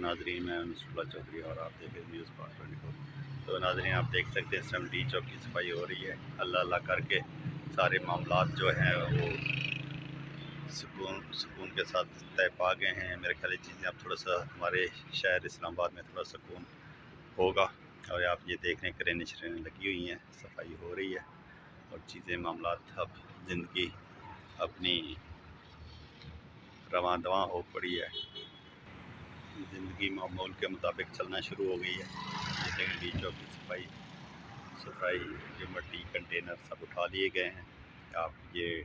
ناظرین میں نصراللہ چودھری اور آپ دیکھ رہے ہیں نیوز 524۔ تو ناظرین آپ دیکھ سکتے ہیں اس ٹائم ڈی چوک کی صفائی ہو رہی ہے۔ اللہ اللہ کر کے سارے معاملات جو ہیں وہ سکون کے ساتھ طے پا گئے ہیں۔ میرے خیال یہ چیزیں اب تھوڑا سا ہمارے شہر اسلام آباد میں تھوڑا سکون ہوگا، اور آپ یہ دیکھ رہے ہیں کرینے شرینے لگی ہوئی ہیں، صفائی ہو رہی ہے اور چیزیں معاملات اب زندگی اپنی رواں دواں ہو پڑی ہے، زندگی معمول کے مطابق چلنا شروع ہو گئی ہے۔ یہ دیکھیں ڈی چوک کی صفائی جو مٹی کنٹینر سب اٹھا لیے گئے ہیں۔ آپ یہ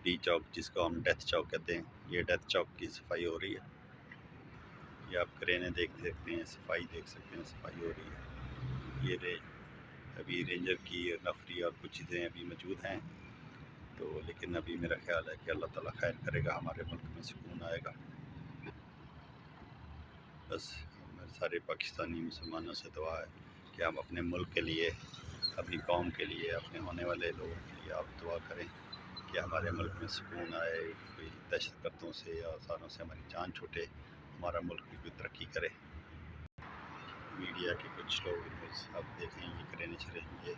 ڈی چوک جس کو ہم ڈیتھ چوک کہتے ہیں، یہ ڈیتھ چوک کی صفائی ہو رہی ہے۔ یہ آپ کرینے دیکھ سکتے ہیں، صفائی دیکھ سکتے ہیں، صفائی ہو رہی ہے۔ یہ ابھی رینجر کی نفری اور کچھ چیزیں ابھی موجود ہیں، تو لیکن ابھی میرا خیال ہے کہ اللہ تعالیٰ خیر کرے گا، ہمارے ملک میں سکون آئے گا۔ بس میرے سارے پاکستانی مسلمانوں سے دعا ہے کہ ہم اپنے ملک کے لیے، اپنی قوم کے لیے، اپنے ہونے والے لوگوں کے لیے آپ دعا کریں کہ ہمارے ملک میں سکون آئے، کوئی دہشت گردوں سے یا آثاروں سے ہماری جان چھوٹے، ہمارا ملک بھی کوئی ترقی کرے۔ میڈیا کے کچھ لوگ آپ دیکھیں یہ کرینے چلیں، یہ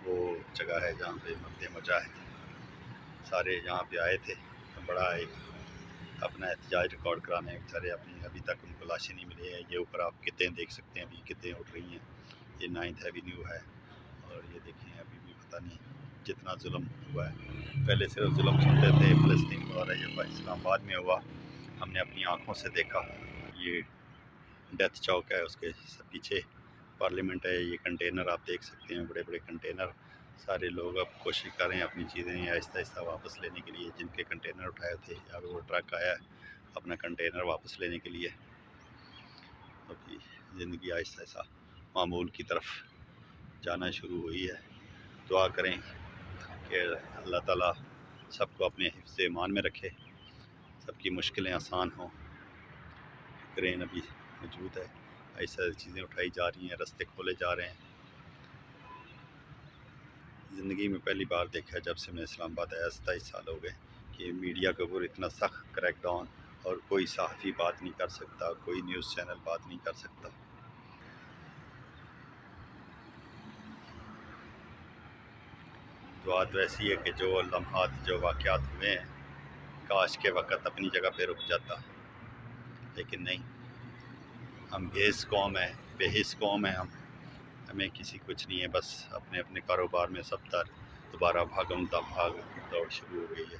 وہ جگہ ہے جہاں پہ مرد مجاہد سارے یہاں پہ آئے تھے، بڑا ایک اپنا احتجاج ریکارڈ کرانے بیچارے ابھی تک ان کو لاشیں نہیں ملی ہیں۔ یہ اوپر آپ کتیں دیکھ سکتے ہیں، ابھی کتیں اٹھ رہی ہیں، یہ 9th ایوینیو ہے، اور یہ دیکھیں ابھی بھی پتہ نہیں جتنا ظلم ہوا ہے۔ پہلے صرف ظلم سنتے تھے فلسطین اور یہ اسلام آباد میں ہوا، ہم نے اپنی آنکھوں سے دیکھا۔ یہ ڈیتھ چوک ہے، اس کے پیچھے پارلیمنٹ ہے۔ یہ کنٹینر آپ دیکھ سکتے ہیں، بڑے بڑے کنٹینر، سارے لوگ اب کوشش کر رہے ہیں اپنی چیزیں آہستہ آہستہ واپس لینے کے لیے، جن کے کنٹینر اٹھائے تھے، اب وہ ٹرک آیا ہے اپنا کنٹینر واپس لینے کے لیے۔ ابھی زندگی آہستہ آہستہ معمول کی طرف جانا شروع ہوئی ہے۔ دعا کریں کہ اللہ تعالیٰ سب کو اپنے حفظ ایمان میں رکھے، سب کی مشکلیں آسان ہوں۔ کرین ابھی موجود ہے، ایسا چیزیں اٹھائی جا رہی ہیں، رستے کھولے جا رہے ہیں۔ زندگی میں پہلی بار دیکھا جب سے میں اسلام آباد آیا، 27 سال ہو گئے، کہ میڈیا کے اوپر اتنا سخت کریک ڈاؤن، اور کوئی صحافی بات نہیں کر سکتا، کوئی نیوز چینل بات نہیں کر سکتا۔ دعا تو ایسی ہے کہ جو لمحات، جو واقعات ہوئے ہیں، کاش کے وقت اپنی جگہ پہ رک جاتا، لیکن نہیں۔ ہم بے حس قوم ہے، بے حس قوم ہے، ہمیں کسی کچھ نہیں ہے، بس اپنے اپنے کاروبار میں سب تر دوبارہ بھاگم دا بھاگ دوڑ شروع ہو گئی ہے۔